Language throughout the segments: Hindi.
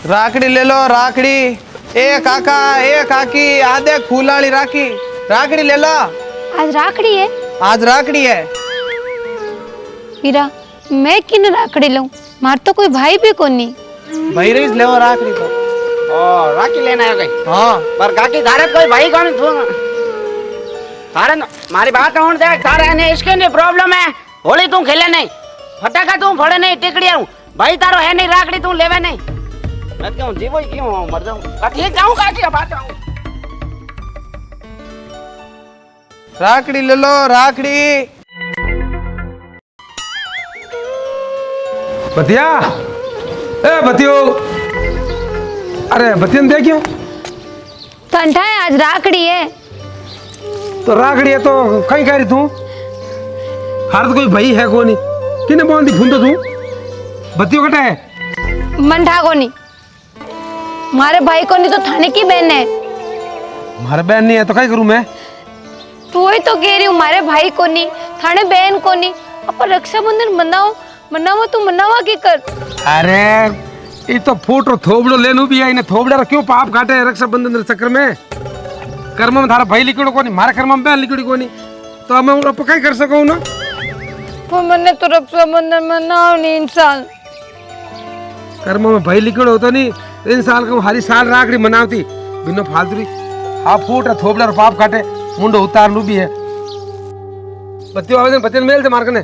राखड़ी ले लो राखड़ी। ए काका ए काकी आ देख फूल वाली राखी। राखड़ी ले लो। आज राखड़ी है। आज राखड़ी है। मीरा मैं किन राखड़ी लूं? मार तो कोई भाई भी कोनी। भाई रईस ले राखड़ी तो। ओ राखी लेना है कहीं? हाँ पर काकी थारे कोई भाई कौन तू? थारे मारी बात होने दे। थारे ने इसके लिए प्रॉब्लम है। होली तू खेले नहीं, फटाका तू फोड़े नहीं, टिकड़िया भाई तारो है नहीं, राखड़ी तू लेवे नहीं। मैं क्यों जीवो क्यों मर जाऊं? ठीक जाऊं काकी अब आ जाऊं। राखड़ी ले लो राखड़ी। बतिया ए बतियो, अरे बतियन दे क्यों? ठंडा है आज राखड़ी है। तो राखड़ी है तो कहीं कह रही तू? हार तो कोई भाई है कोनी, किने बोल दी फूंदो तू? बतियो कटा है मंठा कोनी, मारे भाई कोनी तो थाने की बहन है। मारे बहन नहीं है तो क्या करूं मैं? तो वही तो कह रही हूँ, मारे भाई कोनी थाने बहन कोनी। अपन रक्षाबंधन मनाओ मनावा तू मनावा की कर। अरे ये तो फोटो थोबड़ो लेनु भी है, इन्हें थोबड़ा क्यों पाप काटे रक्षाबंधन चक्कर में? कर्म में थारा भाई लिखड़ो कोनी, मारे कर्म में बहन लिखड़ी कोनी, तो मैं अब क्या कर सकूं ना? तो मैंने तो रक्षाबंधन मनाओ नहीं इंसान। कर्म में भाई लिखड़ो होता नहीं, इन साल को हरी साल राखड़ी मनावती बिना फालतू। हाँ फोटो थोबड़ा पाप काटे मुंडो उतार लू भी है। बत्तियों आवेदन बत्तियन मेल से मारकने।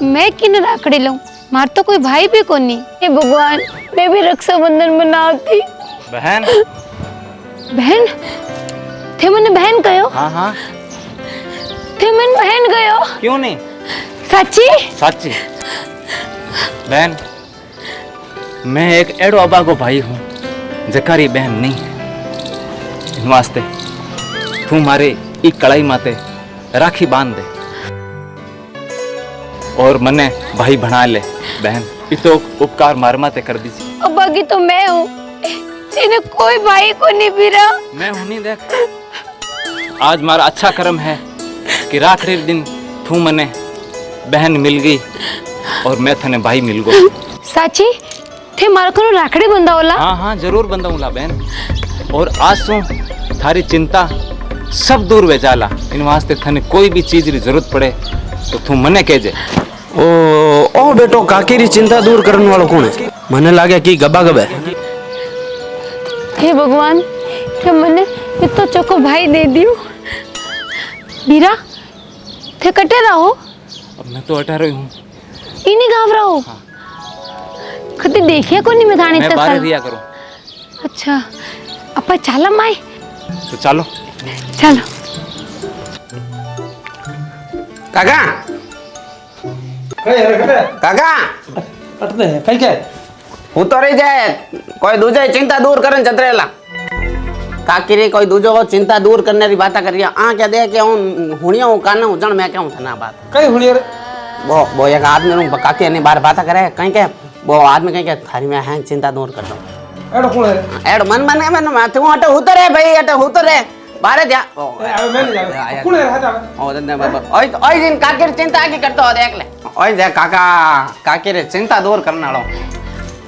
मैं किन राखड़ी लूं? मार तो कोई भाई भी कोनी। हे भगवान मैं भी रक्षाबंधन मनाती। बहन बहन थे मैंने बहन कहो। हाँ हाँ थे मैंने बहन कहो। क्यों नहीं? सच्ची साची बहन, मैं एक एडो अबा को भाई हूँ, जकारी बहन नहीं है। इन वास्ते तू मारे एक कड़ाई माते राखी बांध दे और मने भाई बना ले। बहन इतो उपकार मार माते कर दीजिए। अब बाकी तो मैं हूँ जिन्हें कोई भाई को नहीं बिरा। मैं हूँ नहीं देख, आज मारा अच्छा कर्म है कि राखड़ी दिन तू मने बहन मिल गई और मैं थने भाई मिल गो। साची थे मार को राखड़ी बंदा होला। हाँ हाँ जरूर बंदा हूँ बहन, और आज सो थारी चिंता सब दूर वे जाला। इन वास्ते थने कोई भी चीज की जरूरत पड़े तो तू मने कहजे। ओ बेटो काकी री चिंता दूर करने वालों कौन है? मने लागे कि गबा गबे। हे भगवान थे मने इतो चोको भाई दे दियो। बीरा थे कटे रहो। अब मैं तो हटा रही हूँ। इन्हीं घावरा हो। हाँ। कभी देखिए को नहीं मैं मैं बाहर रिया करूँ। अच्छा अपा चाला माई तो चलो चलो। काका काका अटने है कहीं क्या? હું તો રહી જાય કોઈ दूजे चिंता दूर करन चतरेला। काकी रे कोई दूजो चिंता दूर करने री बात करिया। आ क्या दे के हूं हुणिया हूं काना हूं जण मैं कहूं था ना बात कहीं हुई रे? वो एक आदमी नु काकी ने बार बात करे कहीं के वो आदमी कहीं के थारी में है चिंता दूर कर दो। एडो कौन है? एड मन मन मन माथे हूं अटे उतरे भाई अटे उतरे बारे जा। अबे मैं नहीं जाऊंगा। कौन है हटा? ओ दंदे बाबा ओए दिन काकी री चिंता की करतो देख ले। ओए दे काका काकी रे चिंता दूर करने वालो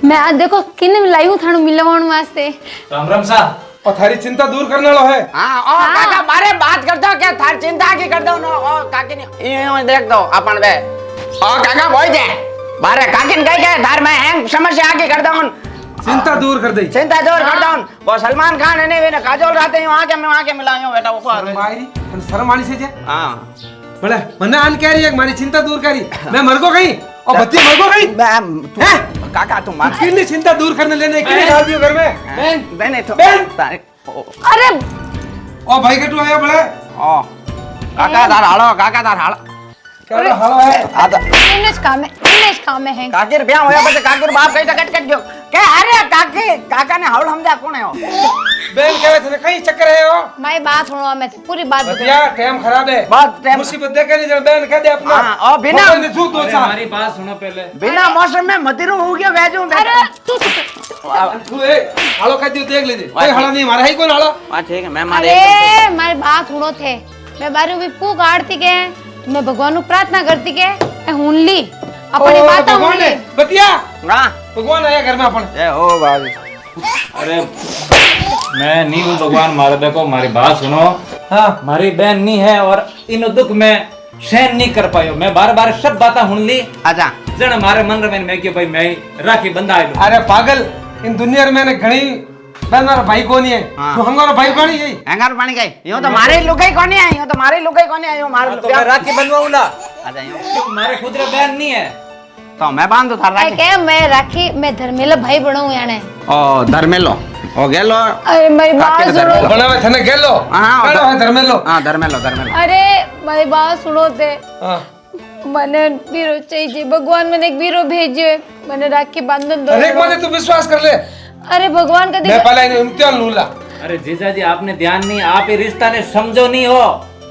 मैं आज देखो किने लाई हूं थानु मिलवाण वास्ते। राम राम सा। और थारी चिंता दूर करने वाला है। हाँ ओ काका बारे बात कर दो क्या थार चिंता की कर दो नो। ओ काकी ने ये देख दो अपन बे। ओ काका बोल दे बारे काकी ने कह के थार में हैंग समस्या आगे कर दो। चिंता दूर कर दे। चिंता दूर कर दो। वो सलमान खान है ने वे काजोल रहते हैं वहां के मिलायो बेटा ऊपर मारी शर्म आनी से जे। हां बोले मन्ना आन कह रही है मारी चिंता दूर करी। मैं मर गो गई और बच्ची मर गो गई। मैं काका तुम मान कितनी चिंता दूर करने लेने के लिए डाल दियो घर में? बहन बहन तो बहन अरे ओ भाई कटू आया बोले ओ काका दार हालो काका दार हालो क्या हालो है? आदा इनेस काम में है। काकीर ब्याह होया बस काकीर बाप कहीं कट कट गयो के अरे काकी काका ने हवल समझा कौन है हो? बहन कहवे थे कहीं चक्कर है हो? माई बात सुनो मैं पूरी बात भैया टाइम खराब है। बहुत टाइम मुसीबत देख नहीं जब बहन कह दे अपना। हां ओ बिना हमारी बात सुनो पहले। बिना मौसम में मदिरो हो गया वेजू अरे तू ए हालो कह दियो देख लीजिए कोई हालो नहीं मारा है कोई हालो। हां ठीक है मैं मारे अरे मारी बात सुनो थे मैं बारे भी पू काटती के मैं भगवान नु प्रार्थना करती के ए हुनली अपनी बात भगवान है हुनली बतिया हाँ भगवान आया घर में अपन जय हो भाभी। अरे मैं नहीं हूँ भगवान, मारे देखो हमारी बात सुनो। हाँ हमारी बहन नहीं है और इन दुख में सहन नहीं कर पायो। मैं बार बार सब बातें सुन ली। अच्छा जन हमारे मन में मैं कि भाई मैं राखी बंधा है। अरे पागल इन दुनिया में मैंने घणी बहन मारा भाई कौन है हाँ। तू हमारा भाई कौन है हैंगर पानी गई यूं तो मारे लुगाई कोनी है, यूं तो मारे लुगाई कोनी है, यूं मार तो मैं राखी बनवाऊँ ना। अच्छा यूं तुम्हारे खुद रे बहन नहीं है तो मैं बांधू था ए राखी। के मैं राखी मैं धर्मेला भाई बनाऊं याने ओ धर्मेलो हो गेलो। अरे मेरी बात सुनो बनावे थने गेलो हाँ, केड़ो है धर्मेलो हाँ धर्मेलो धर्मेलो। अरे मेरी बात सुनो ते हाँ मने बीरो चाहिए भगवान मैंने एक बीरो भेजियो है मैंने राखी बांधन दो अरे एक बात तू विश्वास कर ले अरे भगवान का मैं देखो पहले इन्हें इम्तिहान लूला अरे जीजा जी आपने ध्यान नहीं, आप ये रिश्ता ने समझो नहीं हो।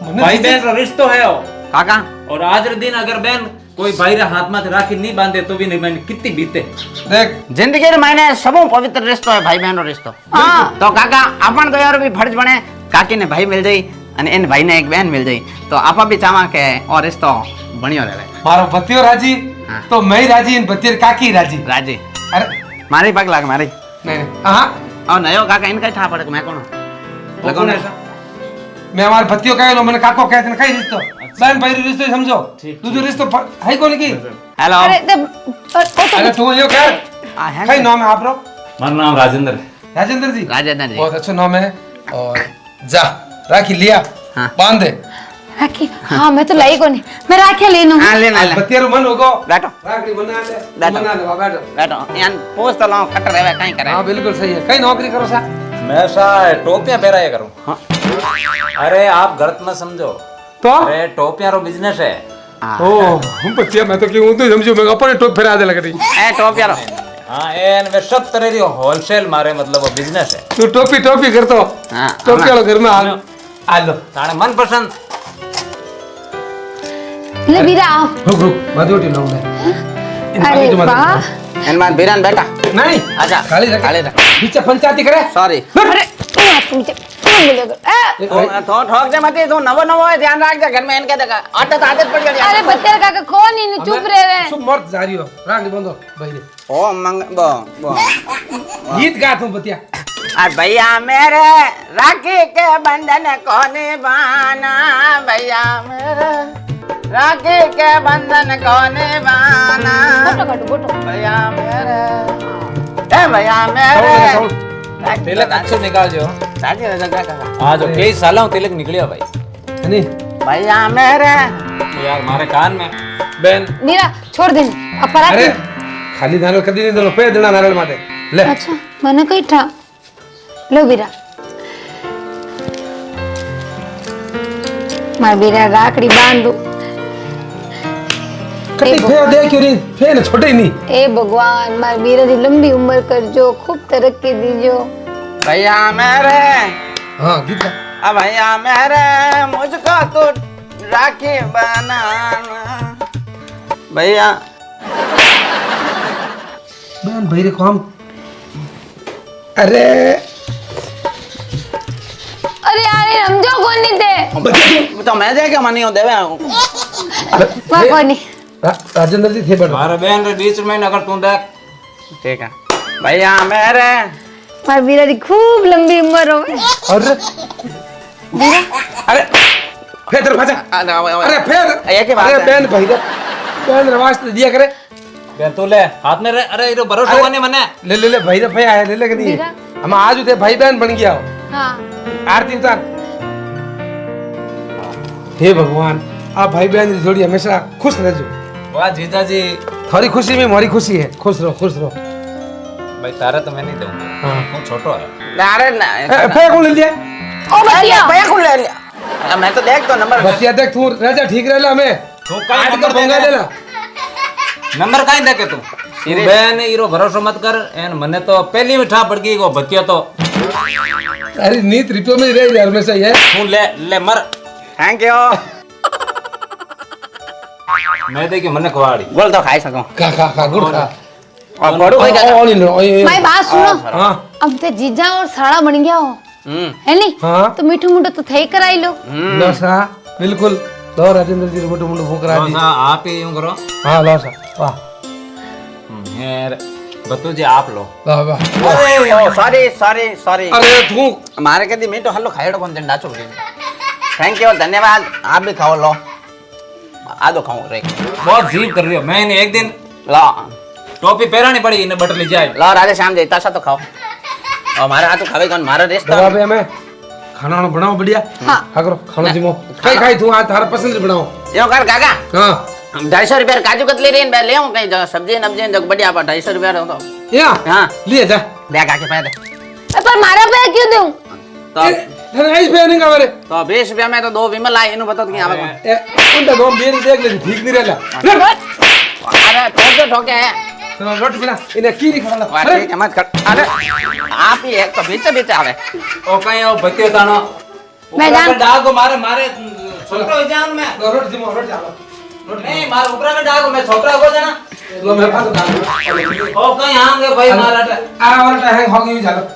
भाई बहन रो रिश्तो है हो। काका और आज रे दिन अगर बहन कोई भाई रे हाथ में राखी नहीं बांधे तो भी नहीं बहन कितनी बीते। देख जिंदगी रे मैंने सबो पवित्र रिश्तो है भाई बहन रो रिश्तो। हाँ तो काका अपन तो यार भी फर्ज बने काकी ने भाई मिल जाई અને इन भाई ने एक बहन मिल जाई तो आपा भी चावा के और रिश्तो बनियो रहे। मारो बतियो राजी हाँ। तो मैं ही राजी इन बतियर काकी राजी राजी अरे मारी पग लाग मारी नहीं नहीं हाँ और नयो काका इनका ठा पड़े मैं कौन लगो ना ऐसा। मैं हमारे बतियो कहे लो मैंने काको कहते हैं कई रिश्तो बहन भाई रिश्तो ही समझो तू जो रिश्तो है कौन की हेलो अरे तो अरे तू यो कह कई नाम है आप रो मेरा नाम राजेंद्र है। राजेंद्र जी राजेंद्र जी बहुत अच्छा नाम है और जा राखी लिया हाँ। बांध दे राखी हाँ मैं तो लाई को नहीं मैं राखी ले लूं हाँ लेना ले बतियर मन होगो बैठो राखी बना ले बैठो। बना ले बैठो बैठो यान पोस्ट तो लाओ कट रहे कहीं करे। हाँ बिल्कुल सही है कई नौकरी करो सा मैं सा टोपियां पहराया करूं। हाँ। अरे आप गलत मत समझो। तो अरे टोपियां रो बिजनेस है। ओ हम बच्चे मैं तो क्यों तो समझो मैं अपने टोप फिरा दे लग रही ए टॉप यार हाँ एन वे सब तरह री होलसेल मारे मतलब वो बिजनेस है। तू टोपी टोपी कर तो हाँ, टोपी वाला घर में आ लो ताने मन पसंद ले बीरा आओ रुक रुक मधुटी लाऊं मैं अरे वाह इन बार बीरान बेटा नहीं अच्छा खाली रख खाली रख बीच पंचायती करे सॉरी अरे तुम बोले तो ठोक दे मत तू नवो नवो है ध्यान रख दे घर में इनके देखा आदत पड़ गई। अरे बतेर काका कौन इन चुप रहे वे सुन मर्द जा रही हो रांग बंदो भाई रे ओ मंग बो बो गीत गा तू बतिया आ भैया मेरे राखी के बंधन कोने बाना भैया मेरे राखी के बंधन कोने बाना फोटो काटो फोटो भैया मेरे ए भैया मेरे तिलक अच्छो निकाल जो। राजी हो जा काका आज कई सालों तिलक निकलिया भाई। नहीं भैया मेरे तो यार मारे कान में बहन बीरा छोड़ दे अब पराठी अरे खाली नारळ कधी नहीं देलो पे देना नारळ माते ले अच्छा मैंने कही था लो बीरा मार बीरा राखड़ी बांध दो कटी फे दे क्यों नहीं फे ने छोटे ही नहीं ए भगवान मार बीरा दी लंबी उम्र कर जो खूब तरक्की दीजो भैया मेरे हां गीत गा अब भैया मेरे मुझको तो राखी बनाना भैया बहन भाई रे को हम अरे अरे यार हम जो कौन नहीं थे तो मैं जाके मनी हो देवे वहाँ कौन नहीं राजेंद्र जी थे बैठो मारे बहन रे बीच में अगर तू देख ठीक है भैया मेरे मार बीरा दी खूब लंबी उम्र हो अरे बीरा अरे फे दरवाजा अरे फे ये की बात अरे है बहन भाई रे बहन रवाज तो दिया करे बहन तू ले हाथ में रे। अरे इरो भरोसा अरे, कोनी मने ले ले ले भाई रे फे आया ले ले के नहीं बीरा। हम आज उते भाई बहन बन गया हो हाँ आरती उतार हे भगवान आप भाई बहन की जोड़ी हमेशा खुश रहो वाह जीजा जी थोड़ी खुशी में हमारी खुशी है खुश रहो भाई तारा तो मैं नहीं दूंगा। हाँ। तू छोटो है। अरे फे कौन ले लिया ओ बतिया भैया कौन ले लिया मैं तो देख तो नंबर बतिया देख तू राजा ठीक रहला हमें तू काई आज नंबर का पंगा दे देला नंबर काई दे के तू बहन इरो भरोसा मत कर एन मने तो पहली में ठा पड़ गई वो बतिया तो अरे नीत रिपो में रह हमेशा ये तू ले ले मर थैंक यू मैं देखी मने खवाड़ी बोल तो खाई सकूं खा गुड़ खा और बड़ू भाई का और लो मारी बात सुनो हां अब ते जीजा और साड़ा बन गया हो है नी हाँ। तो मीठू मुठो तो थे कराई लो नशा बिल्कुल लो राजेंद्र जी मोटो मोटो भूख रहा तो जी सा आप ही यूं करो हाँ लो सा वाह यार बतू जी आप लो वाह वाह सॉरी सॉरी सॉरी अरे तू मारे के दी मीठो हल्लो खाएड़ो कौन दिन डाचो थैंक यू धन्यवाद आप भी खाओ लो आधो खाऊं रे बहुत जीव कर रही हो मैंने एक दिन लो टोपी पहरानी पड़ी इन्हें बटली जाए लो राधे श्याम जी इतना सा तो खाओ और मारे हाथ खावे कौन मारे रेस्ट दवा पे हमें खाना वाना बनाओ बढ़िया हाँ करो खाना जिमो कहीं खाई तू आज थारा पसंद से बनाओ यो कर काका हाँ 250 रुपया काजू कतली रे ले आऊं कहीं जो सब्जी नब्जी जो बढ़िया पर 250 रुपया तो या हां लिए जा बैग आके पा दे पर मारा पे क्यों दूं तो थाने ऐस पे नहीं का मेरे तो 20 रुपया में तो 2 विमल आए इनु बता कि आवे कौन उनका दो मेरी देख ले ठीक नहीं रहला अरे ठोके ठोके तो रोटी बना इन्हें की नहीं खाना वाह ठीक है मत कर अरे आप ही एक तो बीच बीच आवे ओ कहीं ओ बतियो तानो मैं जान- ऊपर डाल को मारे मारे छोटा हो जाऊं मैं रोटी जिमो रोटी आलो नहीं मारे ऊपर का डाल को मैं छोटा हो जाना लो मेरे पास तो ओ कहीं आएंगे भाई मारा आ वाला है हो गई चलो